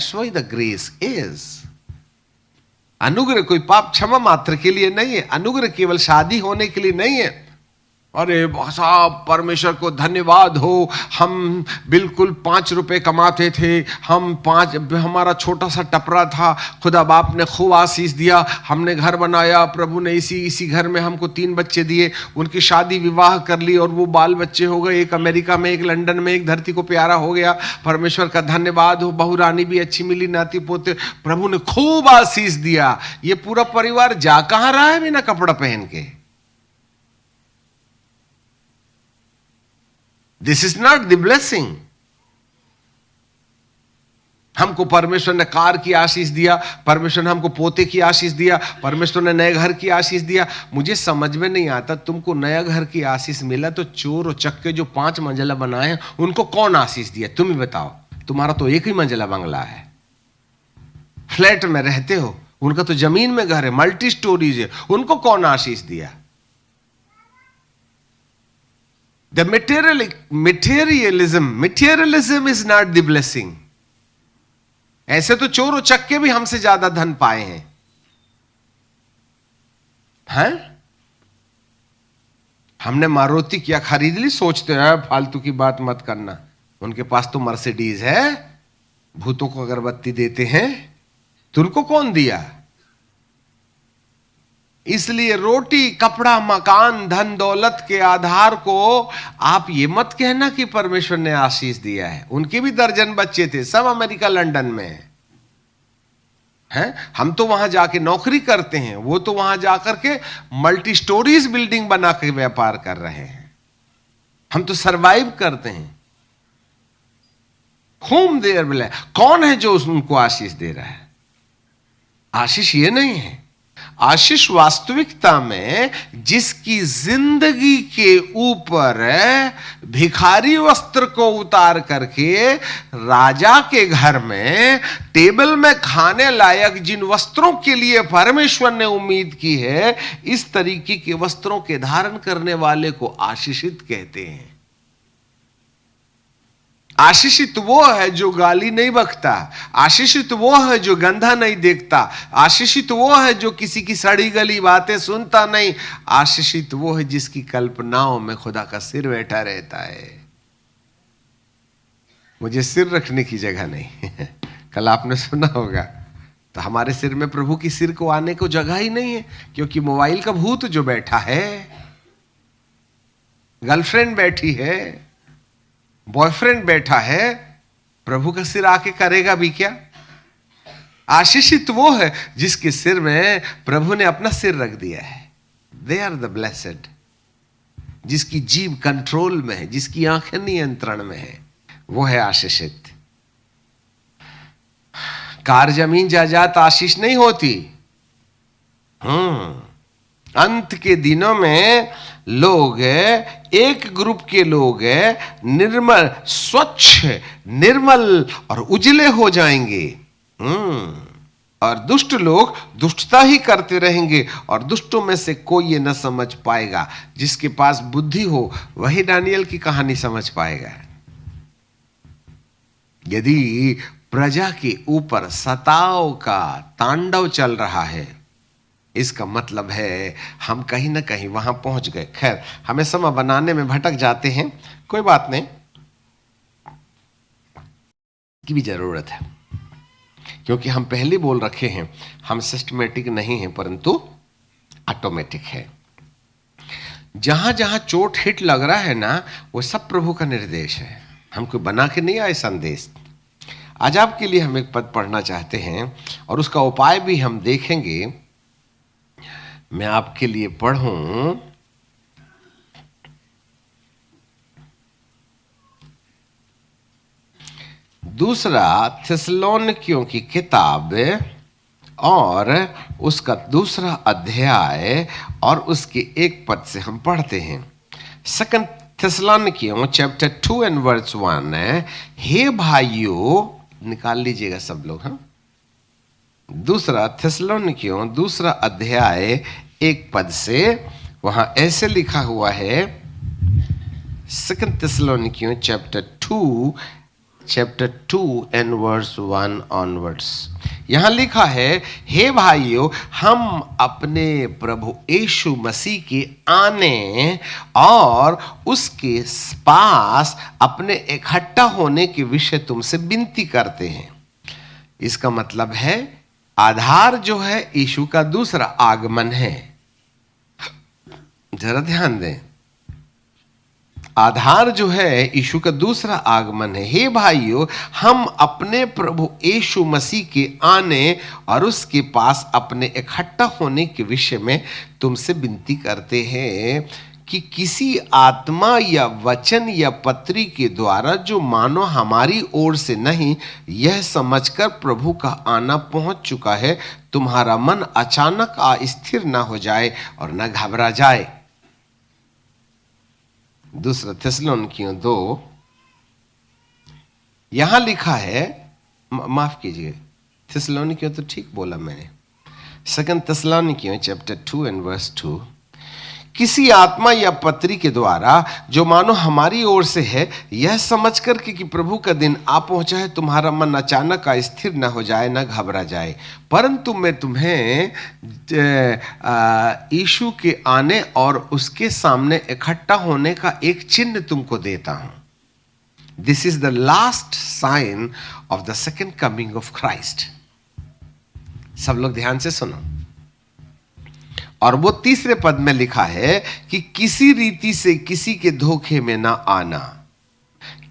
That's why the grace is. अनुग्रह कोई पाप क्षमा मात्र के लिए नहीं है, अनुग्रह केवल शादी होने के लिए नहीं है। अरे साहब परमेश्वर को धन्यवाद हो, हम बिल्कुल 5 रुपए कमाते थे, हमारा छोटा सा टपरा था, खुदा बाप ने खूब आशीष दिया, हमने घर बनाया, प्रभु ने इसी घर में हमको 3 बच्चे दिए, उनकी शादी विवाह कर ली और वो बाल बच्चे हो गए, एक अमेरिका में, एक लंदन में, एक धरती को प्यारा हो गया, परमेश्वर का धन्यवाद हो, बहू रानी भी अच्छी मिली, नाती पोते, प्रभु ने खूब आशीष दिया। ये पूरा परिवार जा कहां रहा है बिना कपड़ा पहन के? This is not the blessing. हमको परमेश्वर ने कार की आशीष दिया, परमेश्वर ने हमको पोते की आशीष दिया, परमेश्वर ने नए घर की आशीष दिया। मुझे समझ में नहीं आता, तुमको नया घर की आशीष मिला तो चोर और चक्के जो 5 मंजिला बनाए हैं उनको कौन आशीष दिया? तुम ही बताओ। तुम्हारा तो 1 ही मंजिला बंगला है, फ्लैट में रहते हो, उनका तो जमीन में घर है, मल्टी स्टोरीज है, उनको कौन आशीष दिया? The materialism is not the blessing. ऐसे तो चोर और चक्के भी हमसे ज्यादा धन पाए हैं, हैं? हमने मारुति क्या खरीद ली, सोचते हैं फालतू की बात मत करना, उनके पास तो मर्सिडीज है, भूतों को अगरबत्ती देते हैं, तुमको कौन दिया? इसलिए रोटी, कपड़ा, मकान, धन दौलत के आधार को आप ये मत कहना कि परमेश्वर ने आशीष दिया है। उनके भी दर्जन बच्चे थे, सब अमेरिका लंदन में हैं। हम तो वहां जाके नौकरी करते हैं, वो तो वहां जाकर के मल्टी स्टोरीज बिल्डिंग बना के व्यापार कर रहे हैं। हम तो सरवाइव करते हैं। होम देयर बिले, कौन है जो उनको आशीष दे रहा है? आशीष ये नहीं है। आशीष वास्तविकता में जिसकी जिंदगी के ऊपर भिखारी वस्त्र को उतार करके राजा के घर में टेबल में खाने लायक जिन वस्त्रों के लिए परमेश्वर ने उम्मीद की है, इस तरीके के वस्त्रों के धारण करने वाले को आशीषित कहते हैं। आशीषित वो है जो गाली नहीं बकता, आशीषित वो है जो गंधा नहीं देखता, आशीषित वो है जो किसी की सड़ी गली बातें सुनता नहीं, आशीषित वो है जिसकी कल्पनाओं में खुदा का सिर बैठा रहता है। मुझे सिर रखने की जगह नहीं कल आपने सुना होगा, तो हमारे सिर में प्रभु की सिर को आने को जगह ही नहीं है, क्योंकि मोबाइल का भूत जो बैठा है, गर्लफ्रेंड बैठी है, बॉयफ्रेंड बैठा है, प्रभु का सिर आके करेगा भी क्या? आशीषित वो है जिसके सिर में प्रभु ने अपना सिर रख दिया है। They are the blessed. जिसकी जीभ कंट्रोल में है, जिसकी आंखें नियंत्रण में है, वो है आशीषित। कार जमीन जायदाद आशीष नहीं होती। अंत के दिनों में लोग, एक ग्रुप के लोग निर्मल, स्वच्छ, निर्मल और उजले हो जाएंगे, और दुष्ट लोग दुष्टता ही करते रहेंगे, और दुष्टों में से कोई ये न समझ पाएगा। जिसके पास बुद्धि हो वही दानियल की कहानी समझ पाएगा। यदि प्रजा के ऊपर सताव का तांडव चल रहा है, इसका मतलब है हम कहीं ना कहीं वहां पहुंच गए। खैर, हमें समय बनाने में भटक जाते हैं, कोई बात नहीं, की भी जरूरत है, क्योंकि हम पहले बोल रखे हैं हम सिस्टमेटिक नहीं हैं, परंतु ऑटोमेटिक है। जहां जहां चोट हिट लग रहा है ना, वो सब प्रभु का निर्देश है, हमको बना के नहीं आए संदेश। आज आपके लिए हम एक पद पढ़ना चाहते हैं और उसका उपाय भी हम देखेंगे। मैं आपके लिए पढ़ूं दूसरा थिस्सलुनीकियों की किताब और उसका 2 अध्याय और उसके 1 पद से हम पढ़ते हैं। 2 थिस्सलुनीकियों चैप्टर 2 एंड वर्स 1। हे भाइयों, निकाल लीजिएगा सब लोग। 2 थिस्सलुनीकियों 2 अध्याय 1 पद से, वहां ऐसे लिखा हुआ है। 2 थिस्सलुनीकियों chapter 2 chapter 2 and verse 1 onwards. यहां लिखा है, हे भाइयों, हम अपने प्रभु यीशु मसीह के आने और उसके पास अपने इकट्ठा होने के विषय तुमसे विनती करते हैं। इसका मतलब है आधार जो है यीशु का दूसरा आगमन है। जरा ध्यान दें, आधार जो है यीशु का दूसरा आगमन है। हे भाइयों, हम अपने प्रभु यीशु मसीह के आने और उसके पास अपने इकट्ठा होने के विषय में तुमसे विनती करते हैं कि किसी आत्मा या वचन या पत्री के द्वारा जो मानो हमारी ओर से नहीं, यह समझकर प्रभु का आना पहुंच चुका है, तुम्हारा मन अचानक अस्थिर न हो जाए और न घबरा जाए। दूसरा थिस्सलुनीकियों 2, यहां लिखा है, माफ कीजिए, थिस्सलुनीकियों तो ठीक बोला मैंने, 2 थिस्सलुनीकियों चैप्टर 2 एंड वर्स 2, किसी आत्मा या पत्री के द्वारा जो मानो हमारी ओर से है, यह समझकर कि प्रभु का दिन आ पहुंचा है, तुम्हारा मन अचानक स्थिर न हो जाए, न घबरा जाए। परंतु मैं तुम्हें यीशु के आने और उसके सामने इकट्ठा होने का एक चिन्ह तुमको देता हूं। This is the last sign of the second coming of Christ. सब लोग ध्यान से सुनो। और वो तीसरे पद में लिखा है कि किसी रीति से किसी के धोखे में ना आना,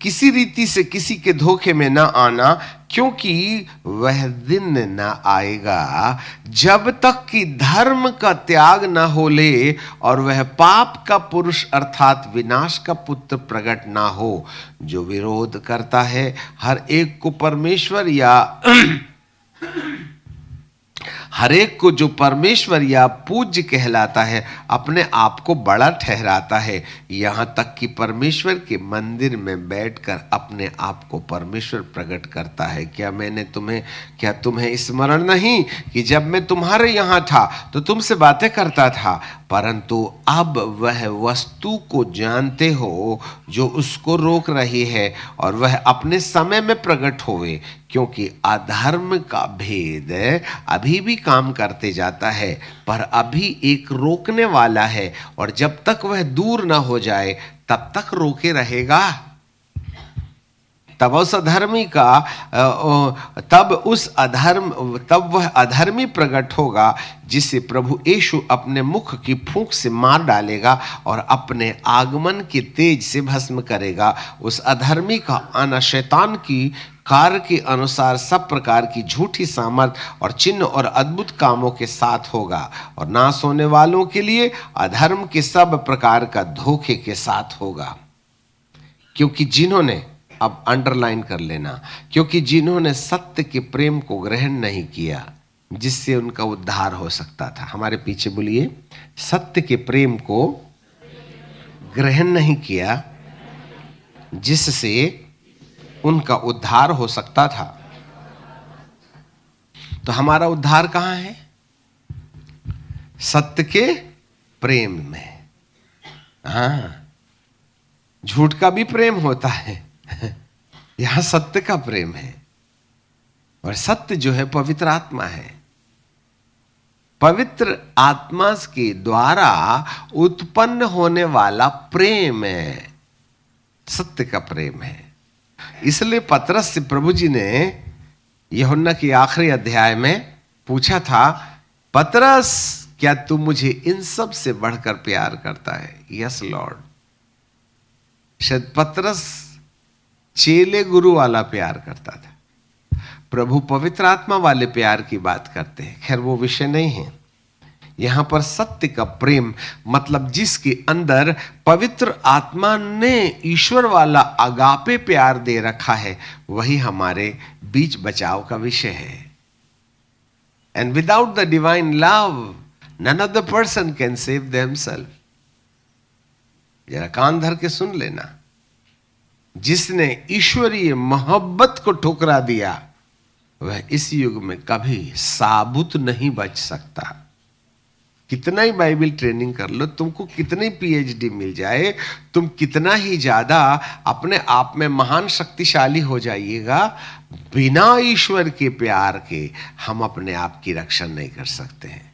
किसी रीति से किसी के धोखे में ना आना, क्योंकि वह दिन ना आएगा जब तक कि धर्म का त्याग ना हो ले और वह पाप का पुरुष अर्थात विनाश का पुत्र प्रकट ना हो, जो विरोध करता है हर एक को परमेश्वर या हर एक को जो परमेश्वर या पूज्य कहलाता है, अपने आप को बड़ा ठहराता है, यहां तक कि परमेश्वर के मंदिर में बैठकर अपने आप को परमेश्वर प्रकट करता है। क्या तुम्हें स्मरण नहीं कि जब मैं तुम्हारे यहां था तो तुमसे बातें करता था, परंतु अब वह वस्तु को जानते हो जो उसको रोक रही है, और वह अपने समय में प्रकट होवे, क्योंकि अधर्म का भेद अभी भी काम करते जाता है, पर अभी एक रोकने वाला है, और जब तक वह दूर न हो जाए तब तक रोके रहेगा। तब वह अधर्मी प्रकट होगा, जिसे प्रभु यीशु अपने मुख की फूंक से मार डालेगा और अपने आगमन के तेज से भस्म करेगा। उस अधर्मी का आना शैतान की कार्य के अनुसार सब प्रकार की झूठी सामर्थ और चिन्ह और अद्भुत कामों के साथ होगा, और नाश होने वालों के लिए अधर्म के सब प्रकार का धोखे के साथ होगा। क्योंकि जिन्होंने, अब अंडरलाइन कर लेना, क्योंकि जिन्होंने सत्य के प्रेम को ग्रहण नहीं किया जिससे उनका उद्धार हो सकता था। हमारे पीछे बोलिए, सत्य के प्रेम को ग्रहण नहीं किया जिससे उनका उद्धार हो सकता था। तो हमारा उद्धार कहां है? सत्य के प्रेम में। हाँ, झूठ का भी प्रेम होता है, यहां सत्य का प्रेम है, और सत्य जो है पवित्र आत्मा है। पवित्र आत्मा के द्वारा उत्पन्न होने वाला प्रेम है, सत्य का प्रेम है। इसलिए पतरस से प्रभु जी ने यूहन्ना के आखिरी अध्याय में पूछा था, पतरस क्या तू मुझे इन सब से बढ़कर प्यार करता है? Yes Lord. शायद पतरस चेले गुरु वाला प्यार करता था, प्रभु पवित्र आत्मा वाले प्यार की बात करते हैं। खैर वो विषय नहीं है। यहां पर सत्य का प्रेम मतलब जिसके अंदर पवित्र आत्मा ने ईश्वर वाला अगापे प्यार दे रखा है, वही हमारे बीच बचाव का विषय है। And without the divine love none of the person can save themself. जरा कान धर के सुन लेना, जिसने ईश्वरीय मोहब्बत को ठुकरा दिया वह इस युग में कभी साबुत नहीं बच सकता। कितना ही बाइबल ट्रेनिंग कर लो, तुमको कितनी पीएचडी मिल जाए, तुम कितना ही ज्यादा अपने आप में महान शक्तिशाली हो जाइएगा, बिना ईश्वर के प्यार के हम अपने आप की रक्षा नहीं कर सकते हैं।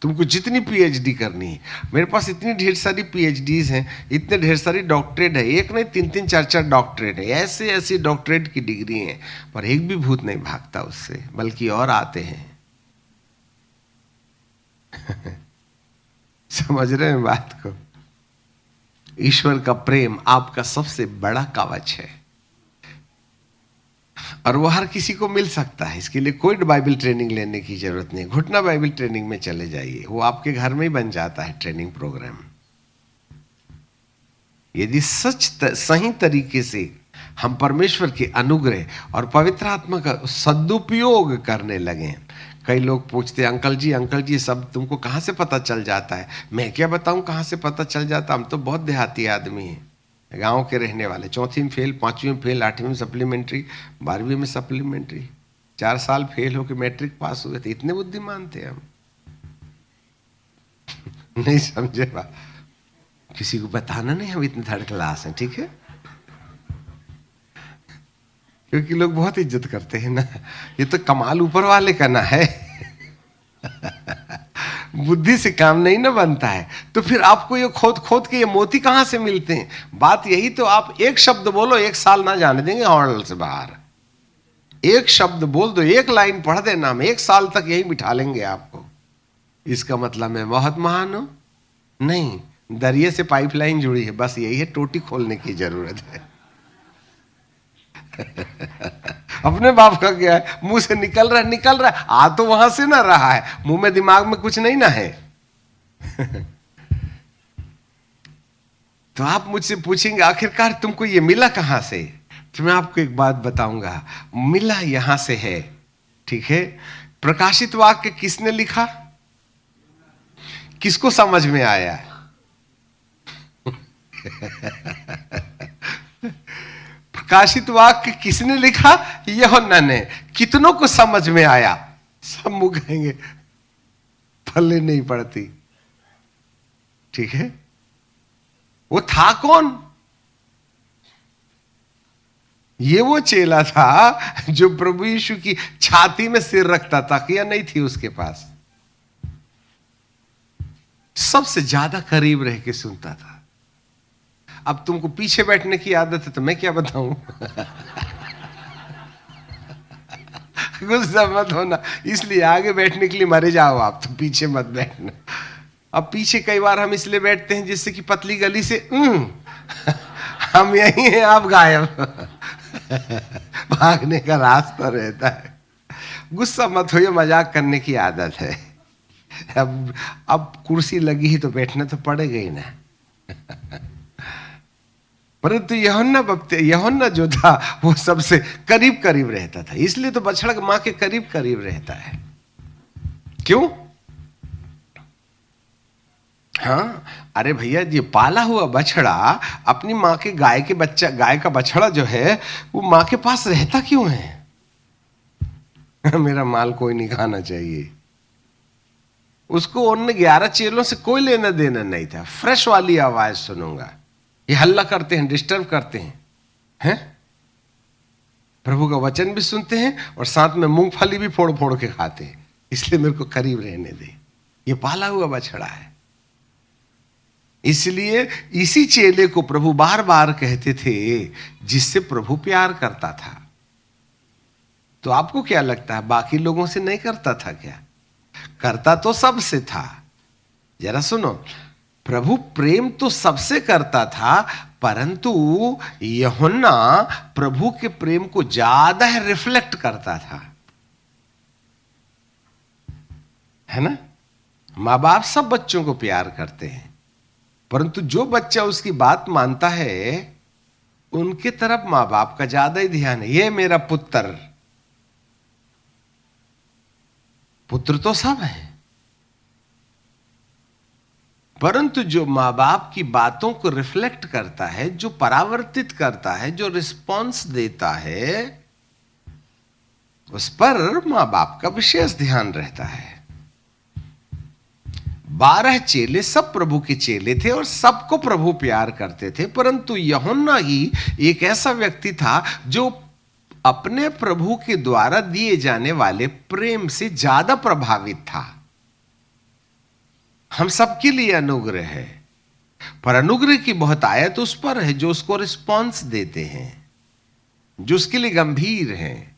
तुमको जितनी पीएचडी करनी है, मेरे पास इतनी ढेर सारी पीएचडीज हैं, इतने ढेर सारी डॉक्टरेट है, एक नहीं तीन तीन चार चार डॉक्टरेट है, ऐसे ऐसी डॉक्टरेट की डिग्री हैं, पर एक भी भूत नहीं भागता उससे, बल्कि और आते हैं। समझ रहे हैं बात को? ईश्वर का प्रेम आपका सबसे बड़ा कवच है, और वो हर किसी को मिल सकता है। इसके लिए कोई बाइबल ट्रेनिंग लेने की जरूरत नहीं। घुटना बाइबल ट्रेनिंग में चले जाइए, वो आपके घर में ही बन जाता है ट्रेनिंग प्रोग्राम। यदि सही तरीके से हम परमेश्वर के अनुग्रह और पवित्र आत्मा का सदुपयोग करने लगे। कई लोग पूछते हैं, अंकल जी सब तुमको कहाँ से पता चल जाता है? मैं क्या बताऊं कहाँ से पता चल जाता, हम तो बहुत देहाती आदमी हैं, गांव के रहने वाले। 4वीं में फेल, 5वीं में फेल, 8वीं में सप्लीमेंट्री, 12वीं में सप्लीमेंट्री, 4 साल फेल होकर मैट्रिक पास हुए थे। इतने बुद्धिमान थे हम। नहीं समझे बात? किसी को बताना नहीं हम इतने थर्ड क्लास हैं, ठीक है? क्योंकि लोग बहुत इज्जत करते हैं ना, ये तो कमाल ऊपर वाले का ना है। बुद्धि से काम नहीं ना बनता है, तो फिर आपको ये खोद खोद के ये मोती कहां से मिलते हैं? बात यही तो, आप एक शब्द बोलो 1 साल ना जाने देंगे हॉर्नल से बाहर। एक शब्द बोल दो, एक लाइन पढ़ देना, हम 1 साल तक यही बिठा लेंगे आपको। इसका मतलब मैं बहुत महान हूं? नहीं, दरिये से पाइपलाइन जुड़ी है, बस यही है, टोटी खोलने की जरूरत है। अपने बाप का क्या है, मुंह से निकल रहा है, आ तो वहां से ना रहा है, मुंह में दिमाग में कुछ नहीं ना है। तो आप मुझसे पूछेंगे आखिरकार तुमको ये मिला कहां से? तो मैं आपको एक बात बताऊंगा, मिला यहां से है, ठीक है? प्रकाशित वाक्य किसने लिखा? किसको समझ में आया? प्रकाशित वाक्य किसने लिखा? यूहन्ना ने। कितनों को समझ में आया? सब मुंह कहेंगे पल्ले नहीं पड़ती, ठीक है? वो था कौन? ये वो चेला था जो प्रभु यीशु की छाती में सिर रखता था, क्या नहीं थी उसके पास? सबसे ज्यादा करीब रह के सुनता था। अब तुमको पीछे बैठने की आदत है तो मैं क्या बताऊं? गुस्सा मत होना, इसलिए आगे बैठने के लिए मरे जाओ आप, तो पीछे मत बैठना। अब पीछे कई बार हम इसलिए बैठते हैं जिससे कि पतली गली से हम यही हैं, आप गायब। भागने का रास्ता रहता है। गुस्सा मत होइए, मजाक करने की आदत है। अब कुर्सी लगी ही तो बैठना तो पड़ेगा ही ना। परंतु यूहन्ना जो था वो सबसे करीब करीब रहता था, इसलिए तो बछड़ा मां के करीब करीब रहता है। क्यों? हाँ, अरे भैया, ये पाला हुआ बछड़ा अपनी मां के गाय का बछड़ा जो है वो मां के पास रहता क्यों है? मेरा माल कोई नहीं खाना चाहिए। उसको उन 11 चेलों से कोई लेना देना नहीं था। फ्रेश वाली आवाज सुनूंगा, ये हल्ला करते हैं, डिस्टर्ब करते हैं, प्रभु का वचन भी सुनते हैं और साथ में मूंगफली भी फोड़ फोड़ के खाते हैं, इसलिए मेरे को करीब रहने दे। ये पाला हुआ बछड़ा है। इसलिए इसी चेले को प्रभु बार बार कहते थे जिससे प्रभु प्यार करता था। तो आपको क्या लगता है, बाकी लोगों से नहीं करता था क्या? करता तो सबसे था। जरा सुनो, प्रभु प्रेम तो सबसे करता था, परंतु यूहन्ना प्रभु के प्रेम को ज्यादा रिफ्लेक्ट करता था, है ना? मां बाप सब बच्चों को प्यार करते हैं, परंतु जो बच्चा उसकी बात मानता है उनके तरफ मां बाप का ज्यादा ही ध्यान है। ये मेरा पुत्र, पुत्र तो सब है, परंतु जो मां बाप की बातों को रिफ्लेक्ट करता है, जो परावर्तित करता है, जो रिस्पॉन्स देता है, उस पर मां बाप का विशेष ध्यान रहता है। 12 चेले सब प्रभु के चेले थे और सबको प्रभु प्यार करते थे, परंतु यूहन्ना ही एक ऐसा व्यक्ति था जो अपने प्रभु के द्वारा दिए जाने वाले प्रेम से ज्यादा प्रभावित था। हम सबके लिए अनुग्रह है, पर अनुग्रह की बहुत आयत उस पर है जो उसको रिस्पॉन्स देते हैं, जो उसके लिए गंभीर हैं।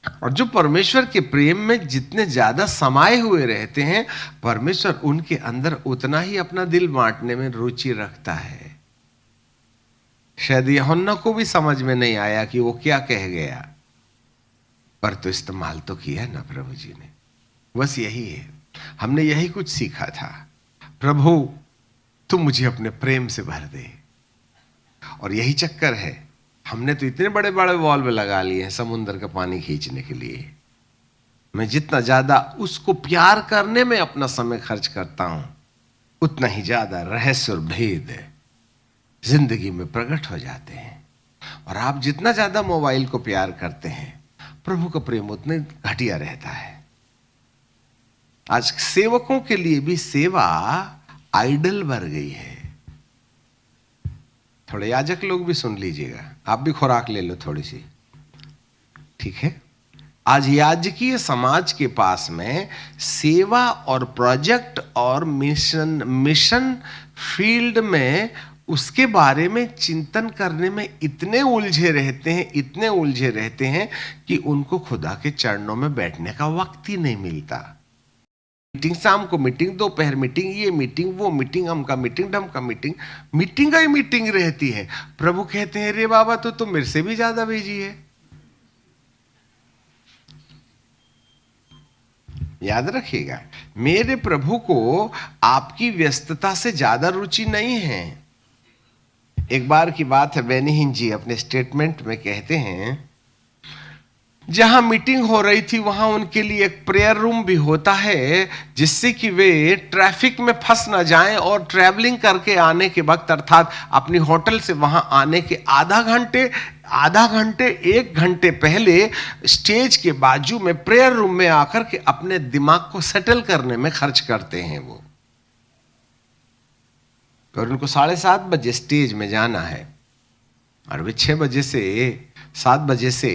और जो परमेश्वर के प्रेम में जितने ज्यादा समाये हुए रहते हैं, परमेश्वर उनके अंदर उतना ही अपना दिल बांटने में रुचि रखता है। शायद यूहन्ना को भी समझ में नहीं आया कि वो क्या कह गया, पर तो इस्तेमाल तो किया ना प्रभु जी ने। बस यही है, हमने यही कुछ सीखा था। प्रभु तुम मुझे अपने प्रेम से भर दे। और यही चक्कर है, हमने तो इतने बड़े बड़े वॉल्व लगा लिए हैं समुद्र का पानी खींचने के लिए। मैं जितना ज्यादा उसको प्यार करने में अपना समय खर्च करता हूं, उतना ही ज्यादा रहस्य और भेद जिंदगी में प्रकट हो जाते हैं। और आप जितना ज्यादा मोबाइल को प्यार करते हैं, प्रभु का प्रेम उतने घटिया रहता है। आज सेवकों के लिए भी सेवा आइडल बन गई है। थोड़े याजक लोग भी सुन लीजिएगा, आप भी खुराक ले लो थोड़ी सी, ठीक है। आज याजकीय समाज के पास में सेवा और प्रोजेक्ट और मिशन फील्ड में उसके बारे में चिंतन करने में इतने उलझे रहते हैं कि उनको खुदा के चरणों में बैठने का वक्त ही नहीं मिलता। मीटिंग, शाम को मीटिंग, दोपहर मीटिंग, ये मीटिंग, वो मीटिंग, अमका मीटिंग, ढमका मीटिंग, मीटिंग ही मीटिंग रहती है। प्रभु कहते हैं, रे बाबा तो तुम मेरे से भी ज्यादा बिजी है। याद रखिएगा, मेरे प्रभु को आपकी व्यस्तता से ज्यादा रुचि नहीं है। एक बार की बात है, बेनी हिन जी अपने स्टेटमेंट में कहते हैं, जहां मीटिंग हो रही थी वहां उनके लिए एक प्रेयर रूम भी होता है, जिससे कि वे ट्रैफिक में फंस ना जाएं और ट्रैवलिंग करके आने के वक्त, अर्थात अपनी होटल से वहां आने के आधा घंटे 1 घंटे पहले स्टेज के बाजू में प्रेयर रूम में आकर के अपने दिमाग को सेटल करने में खर्च करते हैं वो। और उनको 7:30 बजे स्टेज में जाना है और वे 6 बजे से 7 बजे से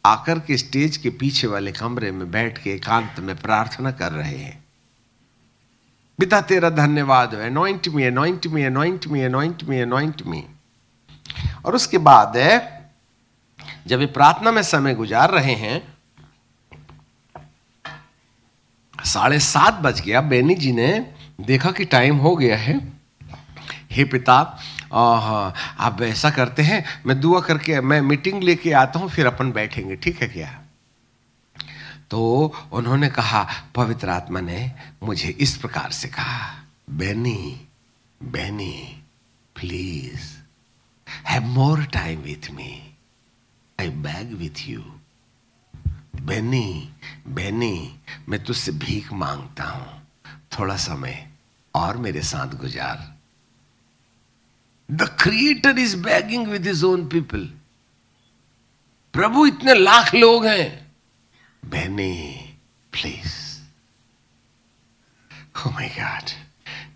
आकर के स्टेज के पीछे वाले कमरे में बैठ के एकांत में प्रार्थना कर रहे हैं, पिता तेरा धन्यवाद हो, अनॉइंट मी, अनॉइंट मी, अनॉइंट मी, अनॉइंट मी, अनॉइंट मी। और उसके बाद जब ये प्रार्थना में समय गुजार रहे हैं, 7:30 बज गया। बेनी जी ने देखा कि टाइम हो गया है। हे पिता, आप ऐसा करते हैं, मैं दुआ करके मैं मीटिंग लेके आता हूं, फिर अपन बैठेंगे, ठीक है क्या? तो उन्होंने कहा, पवित्र आत्मा ने मुझे इस प्रकार से कहा, Benny please have more time with me, I beg with you. Benny मैं तुझसे भीख मांगता हूं, थोड़ा समय और मेरे साथ गुजार। The Creator is begging with his own people. प्रभु इतने लाख लोग हैं, Benny please. Oh my God,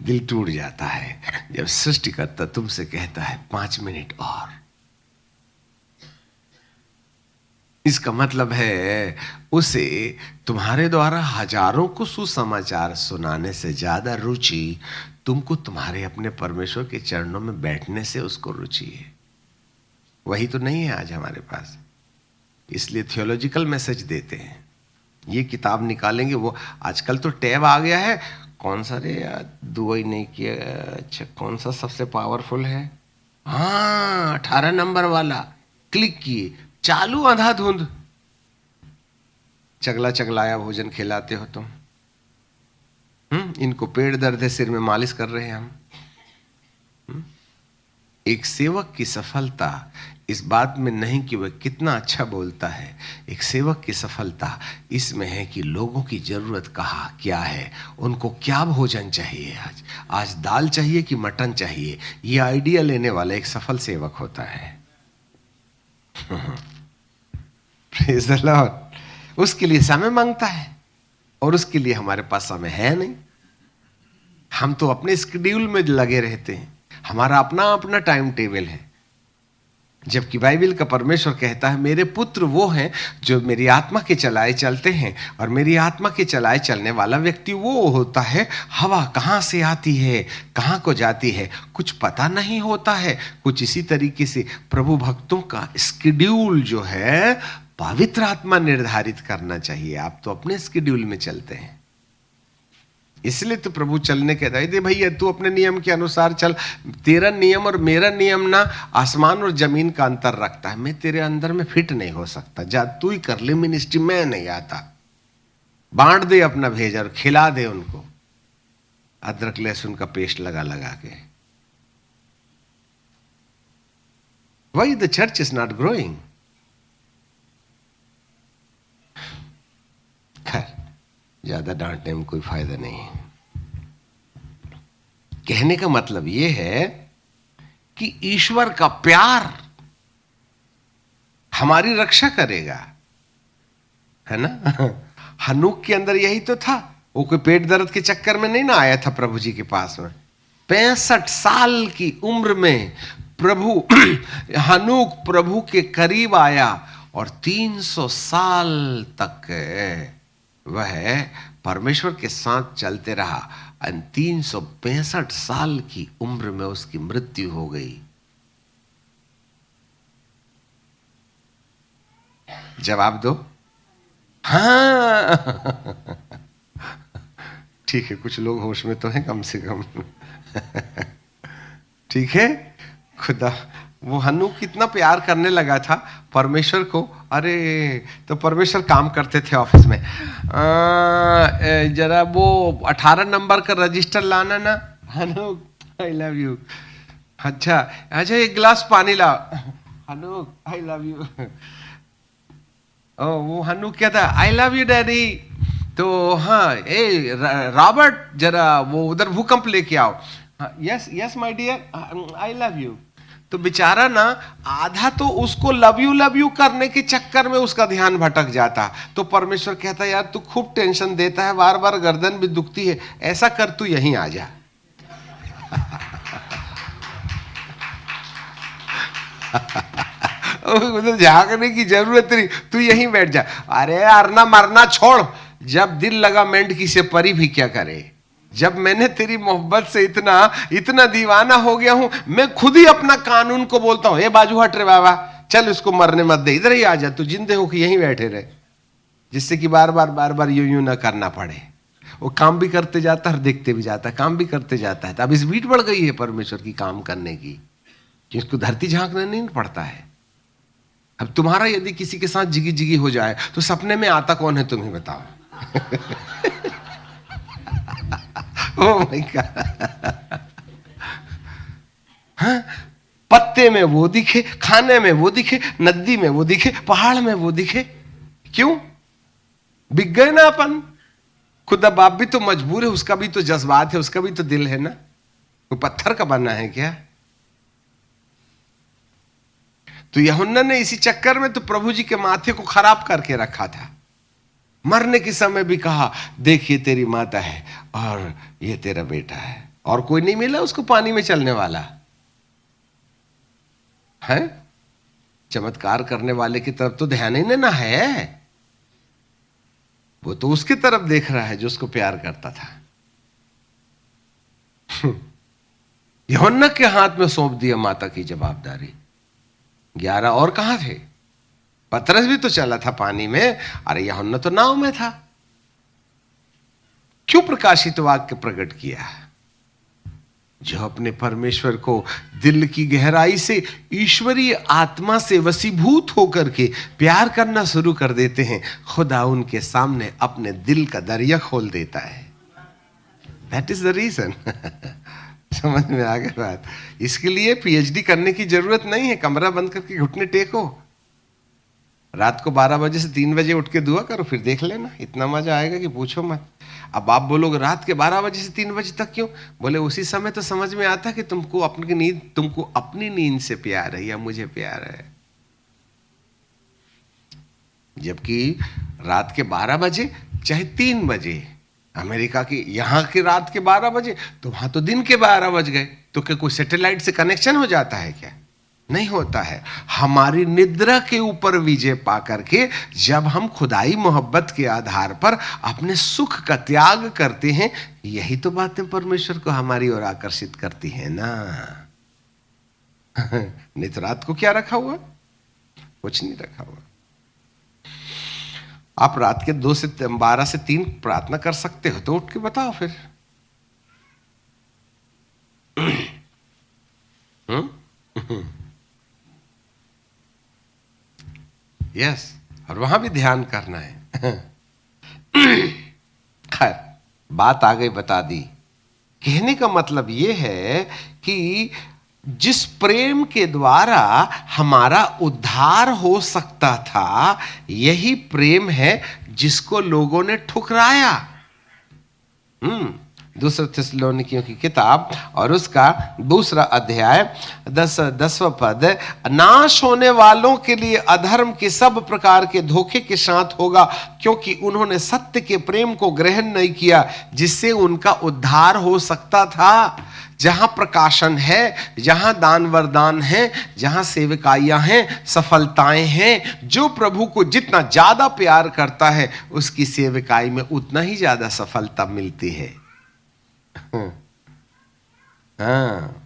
दिल टूट जाता है जब सृष्टिकर्ता तुमसे कहता है 5 मिनट और। इसका मतलब है उसे तुम्हारे द्वारा हजारों को सुसमाचार सुनाने से ज्यादा रुचि तुमको तुम्हारे अपने परमेश्वर के चरणों में बैठने से उसको रुचि है। वही तो नहीं है आज हमारे पास, इसलिए थियोलॉजिकल मैसेज देते हैं। ये किताब निकालेंगे, वो आजकल तो टैब आ गया है, कौन सा रे दुआ ही नहीं किया, अच्छा कौन सा सबसे पावरफुल है, हाँ 18 नंबर वाला, क्लिक किए, चालू अंधाधुंध चगला चगलाया भोजन खिलाते हो तुम। इनको पेट दर्द है, सिर में मालिश कर रहे हैं हम। एक सेवक की सफलता इस बात में नहीं कि वह कितना अच्छा बोलता है, एक सेवक की सफलता इसमें है कि लोगों की जरूरत कहाँ क्या है, उनको क्या भोजन चाहिए, आज दाल चाहिए कि मटन चाहिए, ये आइडिया लेने वाला एक सफल सेवक होता है। Praise the Lord. उसके लिए समय मांगता है, और उसके लिए हमारे पास समय है नहीं। हम तो अपने स्केड्यूल में लगे रहते हैं, हमारा अपना अपना टाइम टेबल है। जबकि बाइबल का परमेश्वर कहता है मेरे पुत्र वो हैं जो मेरी आत्मा के चलाए चलते हैं, और मेरी आत्मा के चलाए चलने वाला व्यक्ति वो होता है, हवा कहाँ से आती है कहाँ को जाती है कुछ पता नहीं होता है। कुछ इसी तरीके से प्रभु भक्तों का स्केड्यूल जो है पवित्र आत्मा निर्धारित करना चाहिए। आप तो अपने स्केड्यूल में चलते हैं, इसलिए तो प्रभु चलने कहता है, भैया तू अपने नियम के अनुसार चल। तेरा नियम और मेरा नियम ना आसमान और जमीन का अंतर रखता है। मैं तेरे अंदर में फिट नहीं हो सकता, जा तू ही कर ले मिनिस्ट्री, मैं नहीं आता। बांट दे अपना भेज और खिला दे उनको अदरक लहसुन का पेस्ट लगा लगा के। Why the church is not growing? खैर, ज्यादा डांटने में कोई फायदा नहीं है। कहने का मतलब यह है कि ईश्वर का प्यार हमारी रक्षा करेगा, है ना। हनूक के अंदर यही तो था, वो कोई पेट दर्द के चक्कर में नहीं ना आया था प्रभु जी के पास में। 65 साल की उम्र में प्रभु हनूक प्रभु के करीब आया, और 300 साल तक वह परमेश्वर के साथ चलते रहा। 365 साल की उम्र में उसकी मृत्यु हो गई। जवाब दो। हाँ ठीक है, कुछ लोग होश में तो हैं कम से कम। ठीक है, खुदा वो हन्नू कितना प्यार करने लगा था परमेश्वर को। अरे तो परमेश्वर काम करते थे ऑफिस में, जरा वो 18 नंबर का रजिस्टर लाना ना। Hannu I love you. अच्छा अच्छा, एक गिलास पानी ला। Hannu I love you. ओ वो हन्नू क्या था, आई लव यू डैडी। तो हाँ, ए रॉबर्ट जरा वो उधर भूकंप लेके आओ। Yes yes my dear, I love you. तो बेचारा ना आधा तो उसको लव यू करने के चक्कर में उसका ध्यान भटक जाता। तो परमेश्वर कहता यार तू खूब टेंशन देता है, बार बार गर्दन भी दुखती है, ऐसा कर तू यहीं आ जा। उधर झांकने की जरूरत नहीं, तू यहीं बैठ जा। अरे अरना मरना छोड़, जब दिल लगा मेंढकी से परी भी क्या करे। जब मैंने तेरी मोहब्बत से इतना इतना दीवाना हो गया हूं, मैं खुद ही अपना कानून को बोलता हूं, ए बाजू हट रे बाबा, चल इसको मरने मत दे, इधर ही आ जा, तू जिंदे हो कि यहीं बैठे रहे, जिससे कि बार बार यूं ना करना पड़े। वो काम भी करते जाता है और देखते भी जाता है, काम भी करते जाता है। तो अब स्पीड बढ़ गई है परमेश्वर की काम करने की, कि उसको धरती झांकना नहीं पड़ता है। अब तुम्हारा यदि किसी के साथ जिगी जिगी हो जाए तो सपने में आता कौन है तुम्हें बताओ। Oh my God. हाँ, पत्ते में वो दिखे, खाने में वो दिखे, नदी में वो दिखे, पहाड़ में वो दिखे, क्यों बिक गए ना अपन। खुदा बाप भी तो मजबूर है, उसका भी तो जज्बात है, उसका भी तो दिल है ना, वो पत्थर का बना है क्या। तो यूहन्ना ने इसी चक्कर में तो प्रभु जी के माथे को खराब करके रखा था। मरने के समय भी कहा देखिए तेरी माता है और ये तेरा बेटा है, और कोई नहीं मिला उसको पानी में चलने वाला है। चमत्कार करने वाले की तरफ तो ध्यान ही ना है, वो तो उसकी तरफ देख रहा है जो उसको प्यार करता था। यूहन्ना के हाथ में सौंप दिया माता की जवाबदारी। 11 और कहां थे, पतरस भी तो चला था पानी में, अरे यूहन्ना तो नाव में था। क्यों प्रकाशित वाक्य प्रकट किया, जो अपने परमेश्वर को दिल की गहराई से ईश्वरीय आत्मा से वसीभूत होकर के प्यार करना शुरू कर देते हैं, खुदा उनके सामने अपने दिल का दरिया खोल देता है। That is the reason. समझ में आ गया बात। इसके लिए पीएचडी करने की जरूरत नहीं है, कमरा बंद करके घुटने टेको, रात को 12 बजे से 3 बजे उठ के दुआ करो, फिर देख लेना, इतना मजा आएगा कि पूछो मत। अब आप बोलोगे रात के 12 बजे से 3 बजे तक क्यों, बोले उसी समय तो समझ में आता कि तुमको अपनी नींद से प्यार है या मुझे प्यार है। जबकि रात के 12 बजे चाहे 3 बजे, अमेरिका की यहां की रात के 12 बजे, तो वहां तो दिन के 12 बज गए। तो क्या कोई सैटेलाइट से कनेक्शन हो जाता है क्या? नहीं होता है। हमारी निद्रा के ऊपर विजय पा करके जब हम खुदाई मोहब्बत के आधार पर अपने सुख का त्याग करते हैं, यही तो बातें परमेश्वर को हमारी ओर आकर्षित करती हैं ना। नहीं तो रात को क्या रखा हुआ? कुछ नहीं रखा हुआ। आप रात के 12 से 3 प्रार्थना कर सकते हो तो उठ के बताओ फिर। यस, और वहां भी ध्यान करना है। खैर, बात आगे बता दी। कहने का मतलब यह है कि जिस प्रेम के द्वारा हमारा उद्धार हो सकता था, यही प्रेम है जिसको लोगों ने ठुकराया। दूसरा थिस्सलुनीकियों की किताब और उसका 2 अध्याय 10वां पद, नाश होने वालों के लिए अधर्म के सब प्रकार के धोखे के साथ होगा, क्योंकि उन्होंने सत्य के प्रेम को ग्रहण नहीं किया जिससे उनका उद्धार हो सकता था। जहां प्रकाशन है, जहां दान वरदान है, जहां सेवकाइयां हैं, सफलताएं हैं, जो प्रभु को जितना ज्यादा प्यार करता है उसकी सेवकाई में उतना ही ज्यादा सफलता मिलती है। हाँ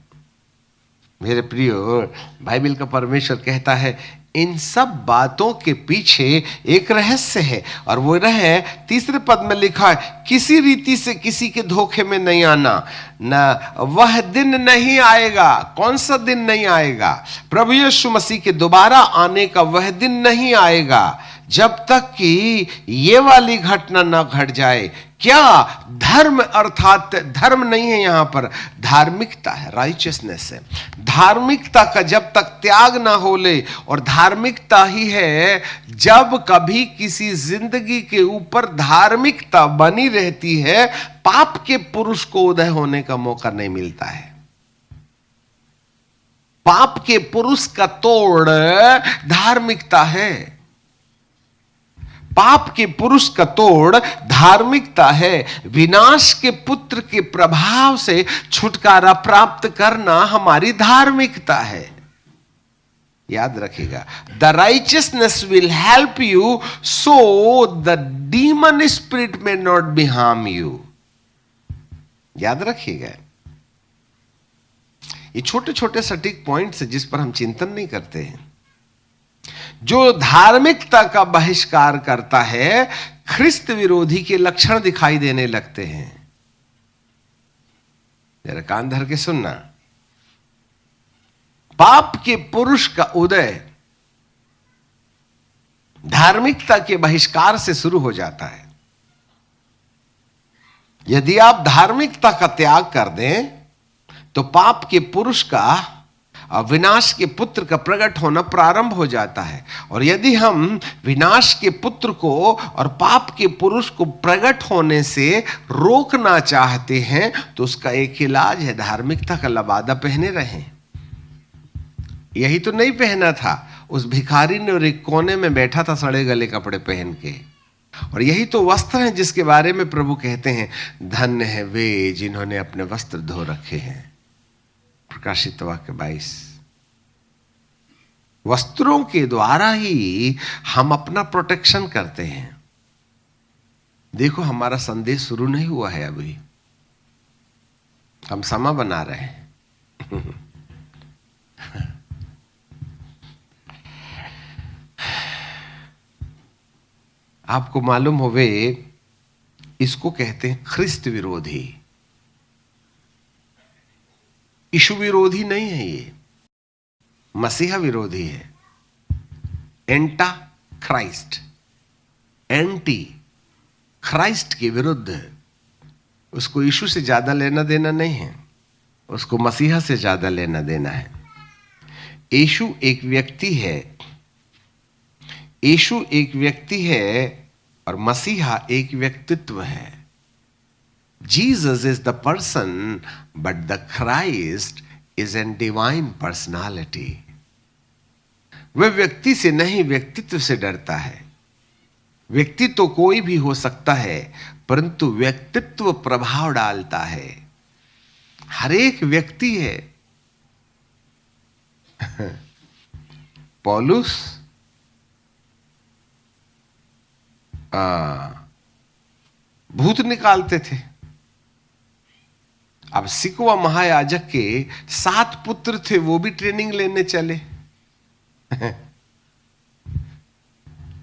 मेरे प्रियो, बाइबल का परमेश्वर कहता है इन सब बातों के पीछे एक रहस्य है, और वो रहे 3 पद में लिखा है, किसी रीति से किसी के धोखे में नहीं आना, न वह दिन नहीं आएगा। कौन सा दिन नहीं आएगा? प्रभु यीशु मसीह के दोबारा आने का वह दिन नहीं आएगा जब तक कि ये वाली घटना न घट जाए। क्या? धर्म, अर्थात धर्म नहीं है यहां पर, धार्मिकता है, राइचियसनेस है। धार्मिकता का जब तक त्याग ना हो ले, और धार्मिकता ही है जब कभी किसी जिंदगी के ऊपर धार्मिकता बनी रहती है, पाप के पुरुष को उदय होने का मौका नहीं मिलता है। पाप के पुरुष का तोड़ धार्मिकता है। पाप के पुरुष का तोड़ धार्मिकता है। विनाश के पुत्र के प्रभाव से छुटकारा प्राप्त करना हमारी धार्मिकता है। याद रखिएगा, the righteousness will help you so the demon spirit में नॉट बी हार्म यू। याद रखिएगा, ये छोटे छोटे सटीक पॉइंट्स हैं जिस पर हम चिंतन नहीं करते हैं। जो धार्मिकता का बहिष्कार करता है, ख्रिस्त विरोधी के लक्षण दिखाई देने लगते हैं। जरा कान धर के सुनना। पाप के पुरुष का उदय धार्मिकता के बहिष्कार से शुरू हो जाता है। यदि आप धार्मिकता का त्याग कर दें तो पाप के पुरुष का, विनाश के पुत्र का प्रकट होना प्रारंभ हो जाता है। और यदि हम विनाश के पुत्र को और पाप के पुरुष को प्रकट होने से रोकना चाहते हैं तो उसका एक इलाज है, धार्मिकता का लबादा पहने रहें। यही तो नहीं पहना था उस भिखारी ने, और एक कोने में बैठा था सड़े गले कपड़े पहन के। और यही तो वस्त्र हैं जिसके बारे में प्रभु कहते हैं, धन्य है वे जिन्होंने अपने वस्त्र धो रखे हैं। प्रकाशित वाक्य 22। वस्त्रों के द्वारा ही हम अपना प्रोटेक्शन करते हैं। देखो, हमारा संदेश शुरू नहीं हुआ है, अभी हम समा बना रहे हैं। आपको मालूम होवे, इसको कहते हैं ख्रिस्त विरोधी। यीशु विरोधी नहीं है, ये मसीहा विरोधी है। एंटा क्राइस्ट, एंटी क्राइस्ट के विरुद्ध। उसको यीशु से ज्यादा लेना देना नहीं है, उसको मसीहा से ज्यादा लेना देना है। यीशु एक व्यक्ति है, यीशु एक व्यक्ति है और मसीहा एक व्यक्तित्व है। Jesus is the person, but the Christ is a divine personality. वह व्यक्ति से नहीं, व्यक्तित्व से डरता है। व्यक्ति तो कोई भी हो सकता है, परंतु व्यक्तित्व प्रभाव डालता है। हर एक व्यक्ति है। पौलुस भूत निकालते थे। अब सिकवा महायाजक के 7 पुत्र थे, वो भी ट्रेनिंग लेने चले।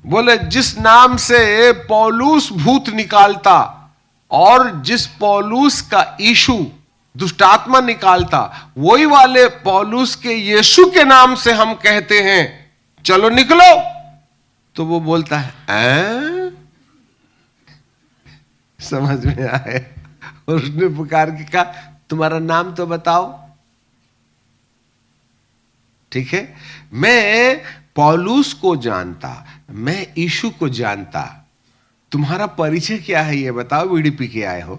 बोले जिस नाम से पौलुस भूत निकालता और जिस पौलुस का यीशु दुष्टात्मा निकालता, वही वाले पौलुस के यीशु के नाम से हम कहते हैं, चलो निकलो। तो वो बोलता है समझ में आए? और उसने पुकार के कहा, तुम्हारा नाम तो बताओ। ठीक है, मैं पौलुस को जानता, मैं यीशु को जानता, तुम्हारा परिचय क्या है ये बताओ, बीड़ी पी के आए हो।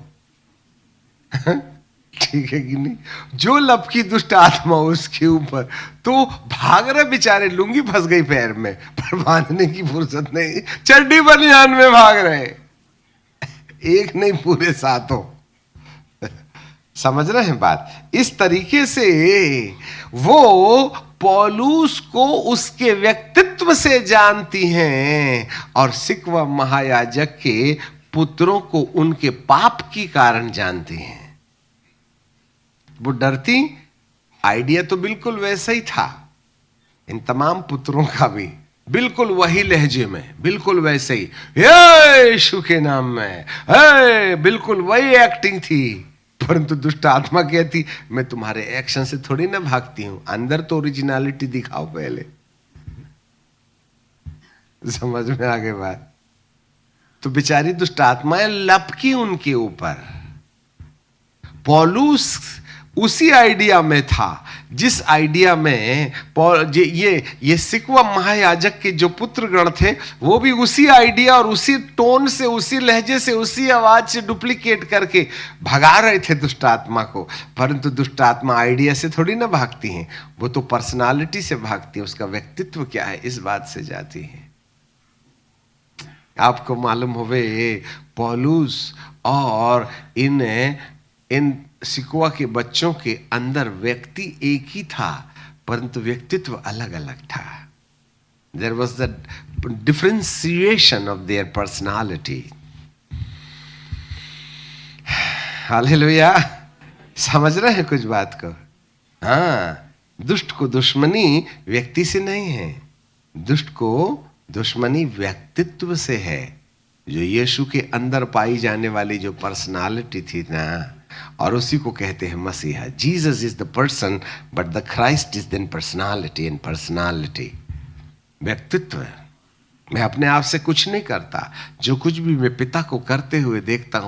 ठीक है कि नहीं? जो लपकी दुष्ट आत्मा उसके ऊपर, तो भाग रहे बेचारे, लुंगी फंस गई पैर में, पर बांधने की फुर्सत नहीं, चड्डी बनियान में भाग रहे, एक नहीं पूरे 7। समझ रहे हैं बात? इस तरीके से वो पौलुस को उसके व्यक्तित्व से जानती हैं और सिकवा महायाजक के पुत्रों को उनके पाप की कारण जानती हैं। वो डरती, आइडिया तो बिल्कुल वैसा ही था इन तमाम पुत्रों का भी, बिल्कुल वही लहजे में, बिल्कुल वैसे ही, यीशु के नाम में, बिल्कुल वही एक्टिंग थी। परंतु दुष्ट आत्मा कहती, मैं तुम्हारे एक्शन से थोड़ी ना भागती हूं, अंदर तो ओरिजिनलिटी दिखाओ पहले। समझ में आ गई बात? तो बेचारी दुष्ट आत्माएं लपकी उनके ऊपर। पौलुस उसी आइडिया में था जिस आइडिया में ये सिकवा महायाजक के जो पुत्रगण थे, वो भी उसी आइडिया और उसी टोन से, उसी लहजे से, उसी आवाज से डुप्लीकेट करके भगा रहे थे दुष्ट आत्मा को। परंतु दुष्ट आत्मा आइडिया से थोड़ी ना भागती हैं, वो तो पर्सनालिटी से भागती है, उसका व्यक्तित्व क्या है इस बात से जाती है। आपको मालूम होवे पौलुस और इन सिकवा के बच्चों के अंदर व्यक्ति एक ही था, परंतु व्यक्तित्व अलग अलग था। There was the differentiation of their personality. Hallelujah! समझ रहे हैं कुछ बात को? हाँ, दुष्ट को दुश्मनी व्यक्ति से नहीं है, दुष्ट को दुश्मनी व्यक्तित्व से है। जो यीशु के अंदर पाई जाने वाली जो पर्सनालिटी थी ना, और उसी को कहते हैं मसीहा। Jesus is the person but the Christ is then personality, and personality व्यक्तित्व। मैं अपने आप से कुछ नहीं करता, जो कुछ भी मैं पिता को करते हुए देखता हूं